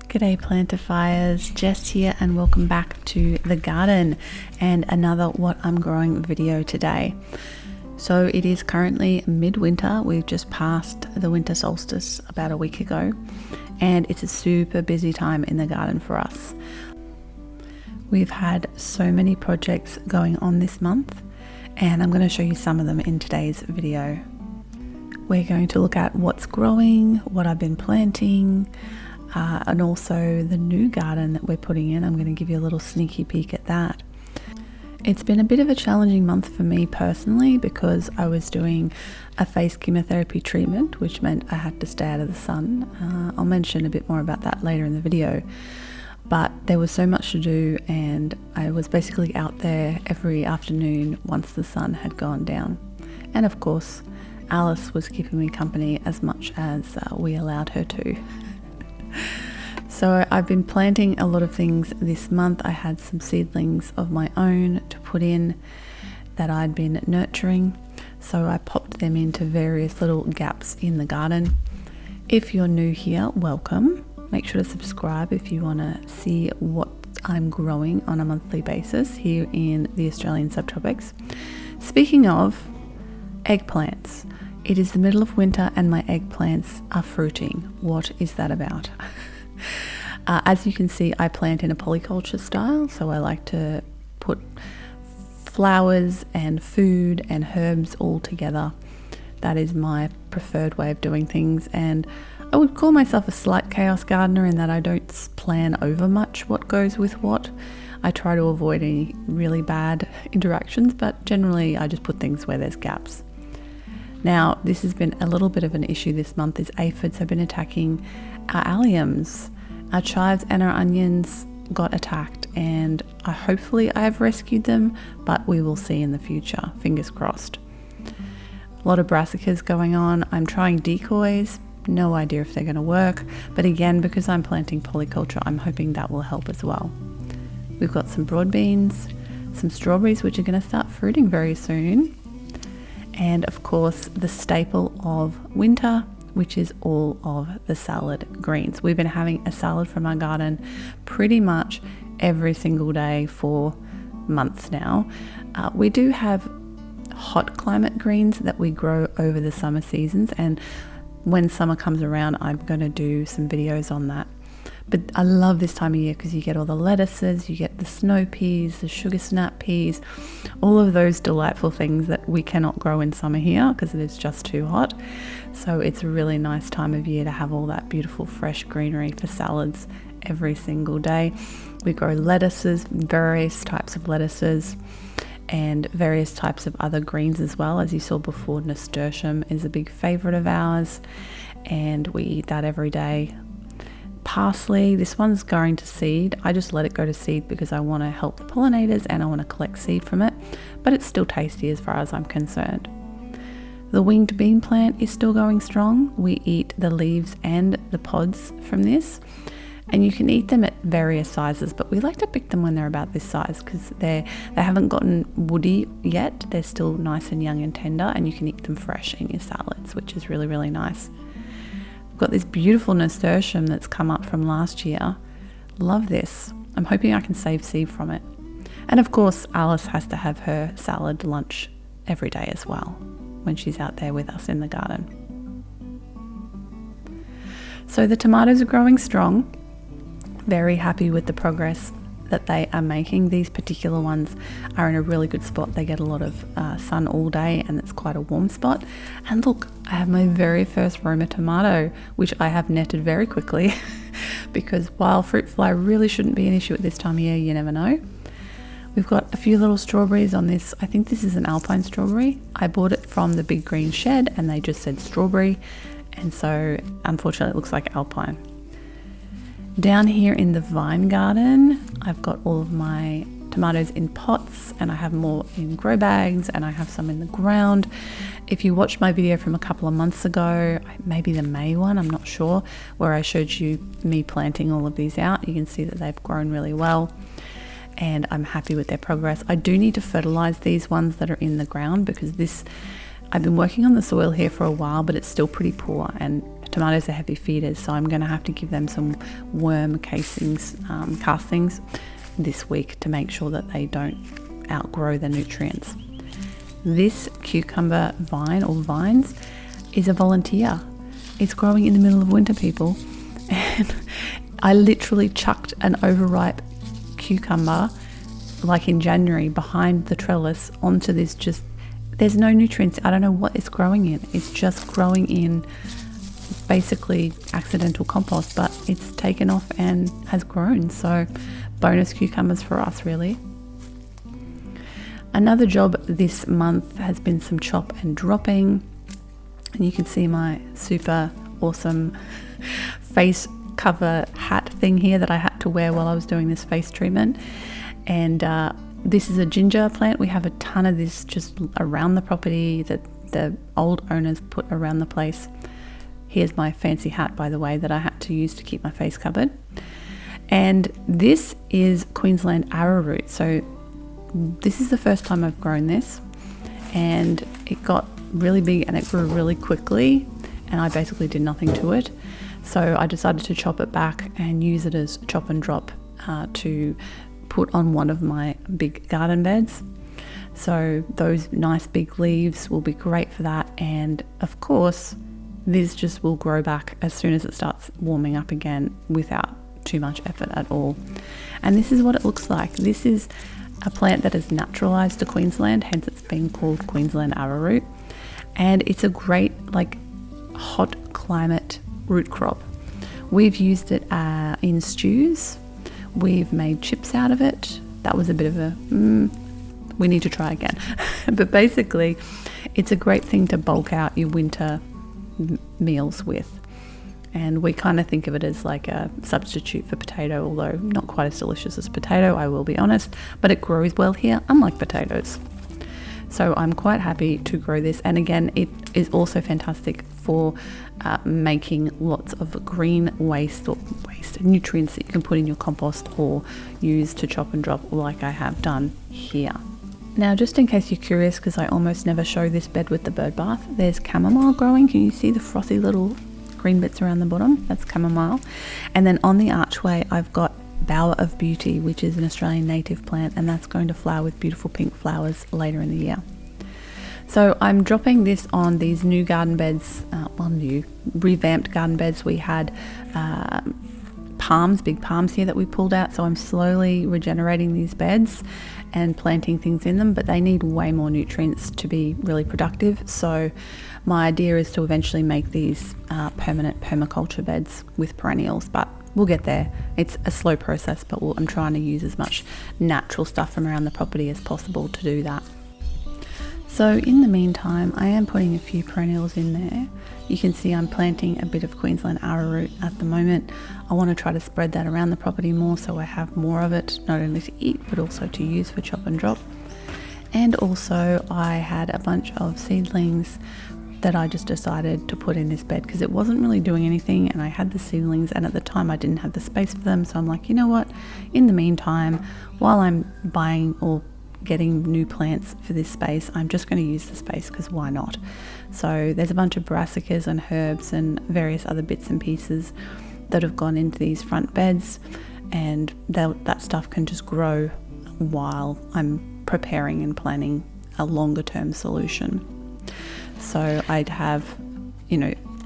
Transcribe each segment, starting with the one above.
G'day Plantifyers, Jess here and welcome back to the garden and another what I'm growing video today. So it is currently midwinter. We've just passed the winter solstice about a week ago and it's a super busy time in the garden for us. We've had so many projects going on this month and I'm going to show you some of them in today's video. We're going to look at what's growing, what I've been planting, and also the new garden that we're putting in. I'm going to give you a little sneaky peek at that. It's been a bit of a challenging month for me personally because I was doing a face chemotherapy treatment, which meant I had to stay out of the sun. I'll mention a bit more about that later in the video, but there was so much to do and I was basically out there every afternoon once the sun had gone down. And of course, Alice was keeping me company as much as we allowed her to. So I've been planting a lot of things this month. I had some seedlings of my own to put in that I'd been nurturing. So I popped them into various little gaps in the garden. If you're new here, welcome. Make sure to subscribe if you want to see what I'm growing on a monthly basis here in the Australian subtropics. Speaking of eggplants, it is the middle of winter and my eggplants are fruiting. What is that about? As you can see, I plant in a polyculture style, so I like to put flowers and food and herbs all together. That is my preferred way of doing things, and I would call myself a slight chaos gardener in that I don't plan over much what goes with what. I try to avoid any really bad interactions, but generally I just put things where there's gaps. Now, this has been a little bit of an issue this month is aphids have been attacking our alliums. Our chives and our onions got attacked and hopefully I have rescued them, but we will see in the future, fingers crossed. A lot of brassicas going on. I'm trying decoys, no idea if they're going to work, but again, because I'm planting polyculture, I'm hoping that will help as well. We've got some broad beans, some strawberries which are going to start fruiting very soon. And of course, the staple of winter, which is all of the salad greens. We've been having a salad from our garden pretty much every single day for months now. We do have hot climate greens that we grow over the summer seasons, and when summer comes around, I'm going to do some videos on that. But I love this time of year because you get all the lettuces, you get the snow peas, the sugar snap peas, all of those delightful things that we cannot grow in summer here because it is just too hot. So it's a really nice time of year to have all that beautiful fresh greenery for salads every single day. We grow lettuces, various types of lettuces, and various types of other greens as well. As you saw before, nasturtium is a big favorite of ours and we eat that every day. Parsley, this one's going to seed. I just let it go to seed because I want to help the pollinators and I want to collect seed from it, but it's still tasty as far as I'm concerned. The winged bean plant is still going strong. We eat the leaves and the pods from this, and you can eat them at various sizes, but we like to pick them when they're about this size because they haven't gotten woody yet. They're still nice and young and tender, and you can eat them fresh in your salads, which is really, really nice. Got this beautiful nasturtium that's come up from last year. Love this. I'm hoping I can save seed from it. And of course, Alice has to have her salad lunch every day as well when she's out there with us in the garden. So the tomatoes are growing strong. Very happy with the progress that they are making. These particular ones are in a really good spot. They get a lot of sun all day and it's quite a warm spot. And look, I have my very first Roma tomato, which I have netted very quickly because while fruit fly really shouldn't be an issue at this time of year, you never know. We've got a few little strawberries on this. I think this is an alpine strawberry. I bought it from the big green shed and they just said strawberry. And so unfortunately it looks like alpine. Down here in the vine garden, I've got all of my tomatoes in pots and I have more in grow bags and I have some in the ground. If you watched my video from a couple of months ago, maybe the May one, I'm not sure, where I showed you me planting all of these out, you can see that they've grown really well and I'm happy with their progress. I do need to fertilize these ones that are in the ground because I've been working on the soil here for a while, but it's still pretty poor and tomatoes are heavy feeders, so I'm going to have to give them some worm castings this week to make sure that they don't outgrow the nutrients. This cucumber vine or vines is a volunteer. It's growing in the middle of winter, people. And I literally chucked an overripe cucumber like in January behind the trellis onto this, just there's no nutrients. I don't know what it's growing in. It's just growing in basically accidental compost, but it's taken off and has grown. So bonus cucumbers for us, really. Another job this month has been some chop and dropping. And you can see my super awesome face cover hat thing here that I had to wear while I was doing this face treatment. And this is a ginger plant. We have a ton of this just around the property that the old owners put around the place. Here's my fancy hat, by the way, that I had to use to keep my face covered. And this is Queensland arrowroot. So this is the first time I've grown this, and it got really big and it grew really quickly, and I basically did nothing to it. So I decided to chop it back and use it as chop and drop to put on one of my big garden beds. So those nice big leaves will be great for that, and of course this just will grow back as soon as it starts warming up again without too much effort at all. And this is what it looks like. This is a plant that is naturalized to Queensland, hence it's been called Queensland arrowroot, and it's a great hot climate root crop. We've used it in stews. We've made chips out of it. That was a bit of a we need to try again. But basically it's a great thing to bulk out your winter meals with, and we kind of think of it as like a substitute for potato, although not quite as delicious as potato, I will be honest, but it grows well here, unlike potatoes. So I'm quite happy to grow this, and again it is also fantastic for making lots of green waste nutrients that you can put in your compost or use to chop and drop like I have done here. Now, just in case you're curious, because I almost never show this bed with the bird bath, there's chamomile growing. Can you see the frothy little green bits around the bottom? That's chamomile. And then on the archway I've got Bower of Beauty, which is an Australian native plant, and that's going to flower with beautiful pink flowers later in the year. So I'm dropping this on these new garden beds, new revamped garden beds. We had big palms here that we pulled out, so I'm slowly regenerating these beds and planting things in them, but they need way more nutrients to be really productive. So my idea is to eventually make these permanent permaculture beds with perennials, but we'll get there. It's a slow process, but I'm trying to use as much natural stuff from around the property as possible to do that. So in the meantime, I am putting a few perennials in there. You can see I'm planting a bit of Queensland arrowroot at the moment. I want to try to spread that around the property more so I have more of it, not only to eat but also to use for chop and drop. And also I had a bunch of seedlings that I just decided to put in this bed because it wasn't really doing anything, and I had the seedlings, and at the time I didn't have the space for them, so I'm like, you know what, in the meantime, while I'm buying or getting new plants for this space, I'm just going to use the space because why not? So there's a bunch of brassicas and herbs and various other bits and pieces that have gone into these front beds, and that stuff can just grow while I'm preparing and planning a longer term solution. So I'd have,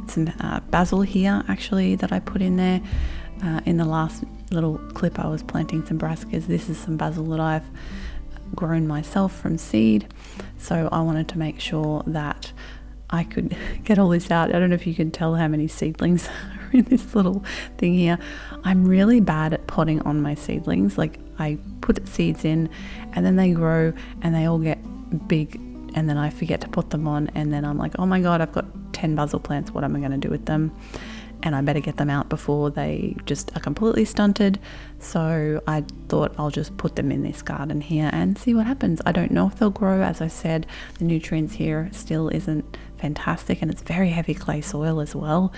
some basil here actually that I put in there. In the last little clip I was planting some brassicas. This is some basil that I've grown myself from seed, so I wanted to make sure that I could get all this out. I don't know if you can tell how many seedlings are in this little thing here. I'm really bad at potting on my seedlings. Like, I put seeds in and then they grow and they all get big, and then I forget to put them on, and then I'm like, oh my god, I've got 10 basil plants, what am I going to do with them? And I better get them out before they just are completely stunted. So I thought I'll just put them in this garden here and see what happens. I don't know if they'll grow. As I said, the nutrients here still isn't fantastic, and it's very heavy clay soil as well,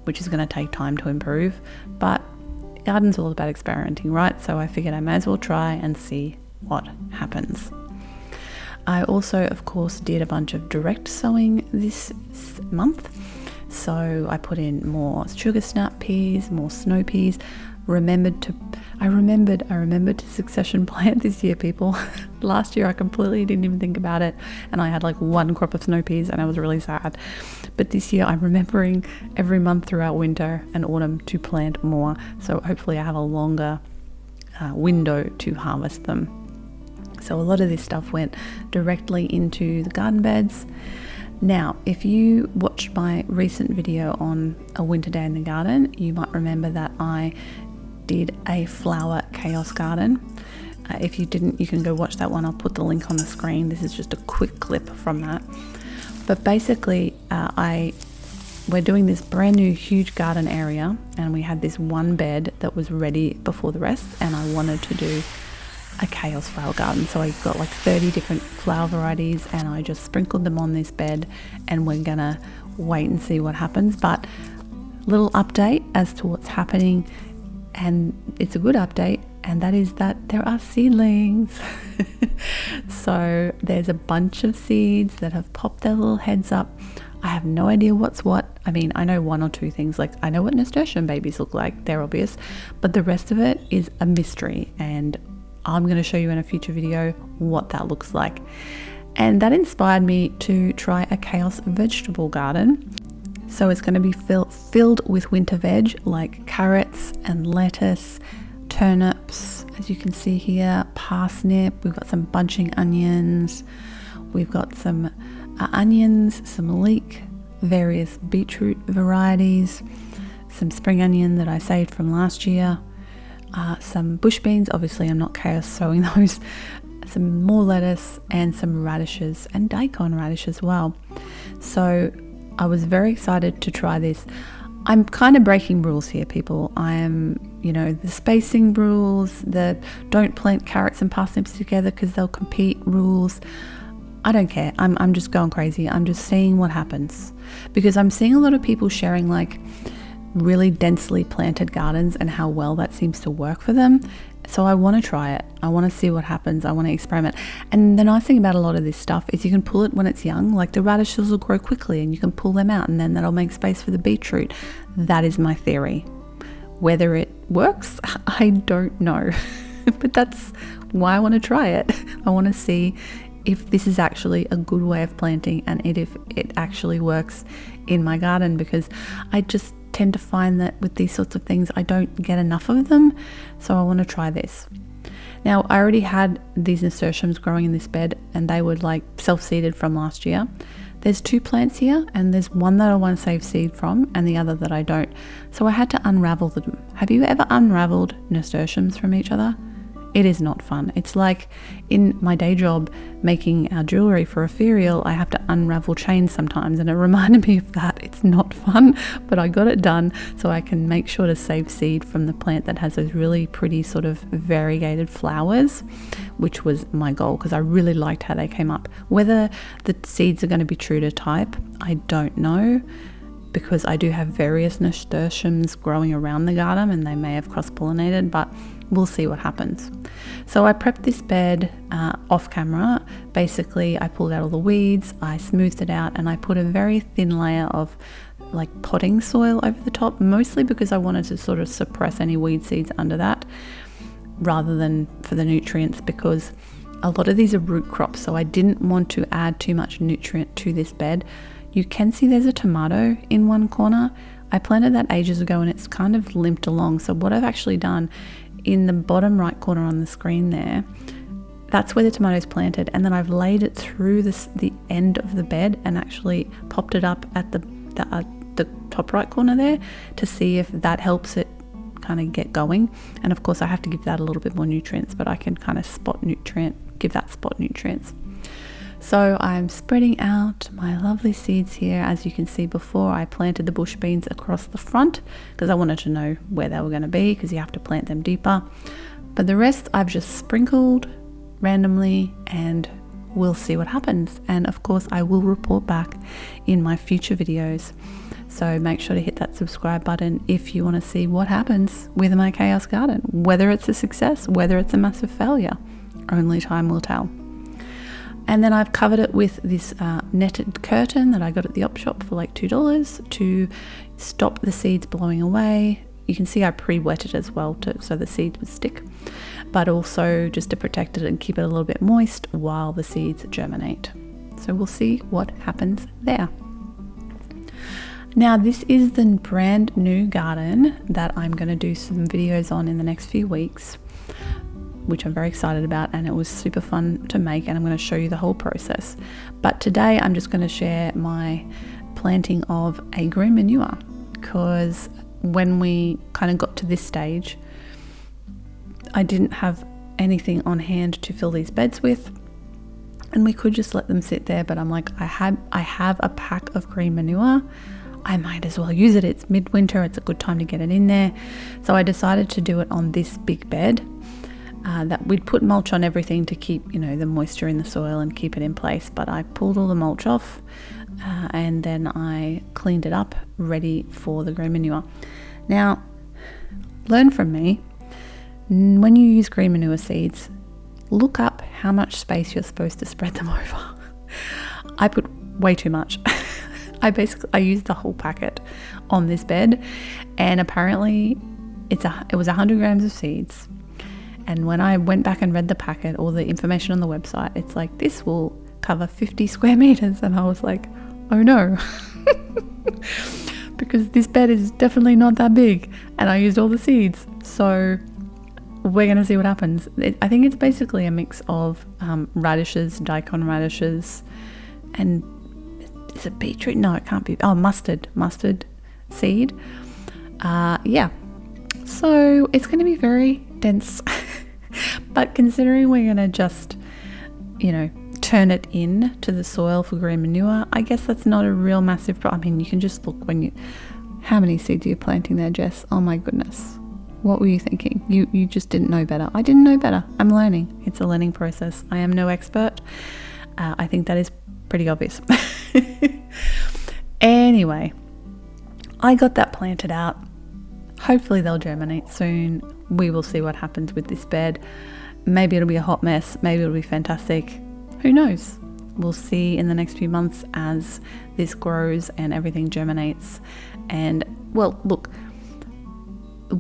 which is going to take time to improve. But garden's all about experimenting, right? So I figured I may as well try and see what happens. I also, of course, did a bunch of direct sowing this month. So So I put in more sugar snap peas, more snow peas. I remembered to succession plant this year, people. Last year I completely didn't even think about it, and I had like one crop of snow peas and I was really sad. But this year I'm remembering every month throughout winter and autumn to plant more, so hopefully I have a longer window to harvest them. So a lot of this stuff went directly into the garden beds. Now, if you watched my recent video on a winter day in the garden, you might remember that I did a flower chaos garden. If you didn't, you can go watch that one. I'll put the link on the screen. This is just a quick clip from that. But basically, we're doing this brand new huge garden area, and we had this one bed that was ready before the rest, and I wanted to do a chaos flower garden. So I got like 30 different flower varieties, and I just sprinkled them on this bed, and we're gonna wait and see what happens. But little update as to what's happening, and it's a good update, and that is that there are seedlings. So there's a bunch of seeds that have popped their little heads up. I have no idea what's what. I mean, I know one or two things, like I know what nasturtium babies look like, they're obvious, but the rest of it is a mystery, and I'm going to show you in a future video what that looks like. And that inspired me to try a chaos vegetable garden. So it's going to be filled with winter veg like carrots and lettuce, turnips, as you can see here, parsnip, we've got some bunching onions, we've got some onions, some leek, various beetroot varieties, some spring onion that I saved from last year, some bush beans, obviously I'm not chaos sowing those, some more lettuce, and some radishes and daikon radish as well. So I was very excited to try this. I'm kind of breaking rules here, people. I am, the spacing rules, the don't plant carrots and parsnips together because they'll compete rules. I don't care. I'm just going crazy. I'm just seeing what happens, because I'm seeing a lot of people sharing like really densely planted gardens and how well that seems to work for them. So I want to try it. I want to see what happens. I want to experiment. And the nice thing about a lot of this stuff is you can pull it when it's young. Like the radishes will grow quickly and you can pull them out, and then that'll make space for the beetroot. That is my theory. Whether it works, I don't know. But that's why I want to try it. I want to see if this is actually a good way of planting, and if it actually works in my garden, because I just tend to find that with these sorts of things I don't get enough of them. So I want to try this. Now, I already had these nasturtiums growing in this bed, and they were like self-seeded from last year. There's two plants here, and there's one that I want to save seed from and the other that I don't. So I had to unravel them. Have you ever unraveled nasturtiums from each other? It is not fun. It's like in my day job making our jewellery for Ethereal, I have to unravel chains sometimes, and it reminded me of that. It's not fun, but I got it done so I can make sure to save seed from the plant that has those really pretty sort of variegated flowers, which was my goal because I really liked how they came up. Whether the seeds are going to be true to type, I don't know, because I do have various nasturtiums growing around the garden and they may have cross-pollinated, but we'll see what happens. So I prepped this bed off camera. Basically, I pulled out all the weeds, I smoothed it out, and I put a very thin layer of like potting soil over the top, mostly because I wanted to sort of suppress any weed seeds under that rather than for the nutrients, because a lot of these are root crops, so I didn't want to add too much nutrient to this bed. You can see there's a tomato in one corner. I planted that ages ago and it's kind of limped along. So what I've actually done in the bottom right corner on the screen there, that's where the tomato's planted, and then I've laid it through the end of the bed and actually popped it up at the top right corner there to see if that helps it kind of get going. And of course I have to give that a little bit more nutrients, but I can kind of give that spot nutrients. So I'm spreading out my lovely seeds here. As you can see, before I planted the bush beans across the front because I wanted to know where they were going to be, because you have to plant them deeper. But the rest I've just sprinkled randomly, and we'll see what happens. And of course I will report back in my future videos. So make sure to hit that subscribe button if you want to see what happens with my chaos garden, whether it's a success, whether it's a massive failure. Only time will tell. And then I've covered it with this netted curtain that I got at the op shop for like $2 to stop the seeds blowing away. You can see I pre-wet it as well so the seeds would stick, but also just to protect it and keep it a little bit moist while the seeds germinate. So we'll see what happens there. Now this is the brand new garden that I'm going to do some videos on in the next few weeks, which I'm very excited about, and it was super fun to make, and I'm going to show you the whole process. But today I'm just going to share my planting of green manure, because when we kind of got to this stage, I didn't have anything on hand to fill these beds with, and we could just let them sit there, but I'm like, I have a pack of green manure, I might as well use it. It's midwinter, it's a good time to get it in there. So I decided to do it on this big bed. That we'd put mulch on everything to keep, you know, the moisture in the soil and keep it in place, but I pulled all the mulch off and then I cleaned it up, ready for the green manure. Now, learn from me, when you use green manure seeds, look up how much space you're supposed to spread them over. I put way too much. I used the whole packet on this bed, and apparently it was 100 grams of seeds. And when I went back and read the packet, all the information on the website, it's like, this will cover 50 square meters. And I was like, oh no, because this bed is definitely not that big and I used all the seeds. So we're going to see what happens. I think it's basically a mix of radishes, daikon radishes, and is it beetroot? No, it can't be. Oh, mustard seed. Yeah. So it's going to be very dense. But considering we're going to just, you know, turn it in to the soil for green manure, I guess that's not a real massive problem. I mean, you can just look how many seeds are you planting there, Jess? Oh my goodness. What were you thinking? You just didn't know better. I didn't know better. I'm learning. It's a learning process. I am no expert. I think that is pretty obvious. Anyway, I got that planted out. Hopefully they'll germinate soon. We will see what happens with this bed. Maybe it'll be a hot mess. Maybe it'll be fantastic. Who knows? We'll see in the next few months as this grows and everything germinates. And, well, look,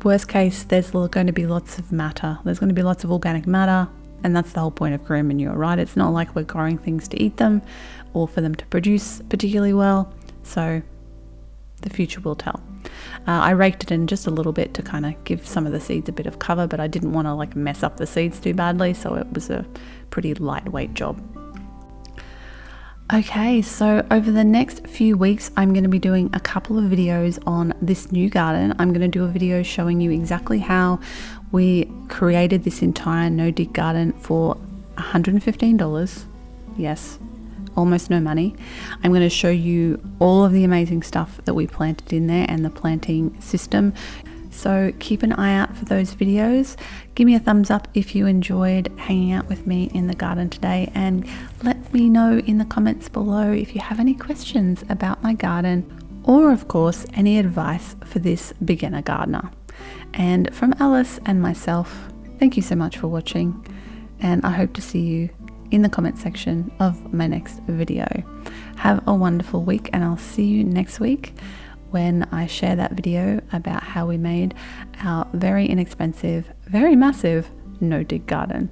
worst case, there's going to be lots of matter. There's going to be lots of organic matter. And that's the whole point of green manure, right? It's not like we're growing things to eat them or for them to produce particularly well. So the future will tell. I raked it in just a little bit to kind of give some of the seeds a bit of cover, but I didn't want to like mess up the seeds too badly, so it was a pretty lightweight job. Okay, so over the next few weeks, I'm going to be doing a couple of videos on this new garden. I'm going to do a video showing you exactly how we created this entire no-dig garden for $115. Yes, almost no money. I'm going to show you all of the amazing stuff that we planted in there and the planting system. So keep an eye out for those videos. Give me a thumbs up if you enjoyed hanging out with me in the garden today, and let me know in the comments below if you have any questions about my garden, or of course any advice for this beginner gardener. And from Alice and myself, thank you so much for watching, and I hope to see you in the comment section of my next video. Have a wonderful week, and I'll see you next week when I share that video about how we made our very inexpensive, very massive no-dig garden.